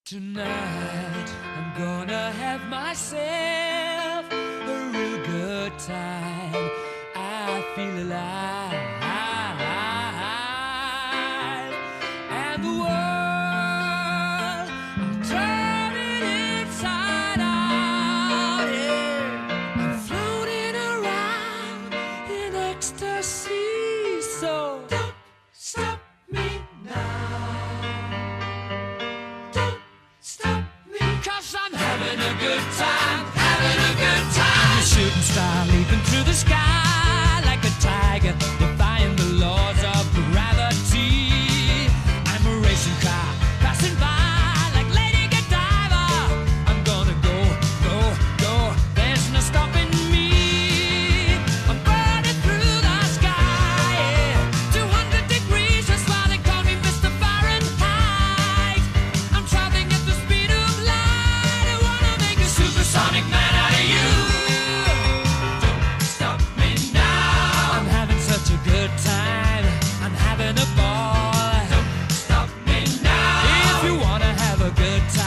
Tonight, I'm gonna have myself a real good time. I feel alive, and the world, I'm turning inside out. Yeah. I'm floating around in ecstasy. So don't stop me now. Cause I'm having a good time, having a good time. I'm a shooting star leaping through the sky like a tiger, defying the laws of gravity. I'm a racing car passing by like Lady Godiva. I'm gonna go, go, go, there's no stopping me. I'm burning through the sky, yeah. 200 degrees, that's why they call me Mr. Fahrenheit. I'm traveling at the speed of light. I wanna make a supersonic man out of you. Don't stop me now. I'm having such a good time. I'm having a ball. Don't stop me now. If you wanna have a good time,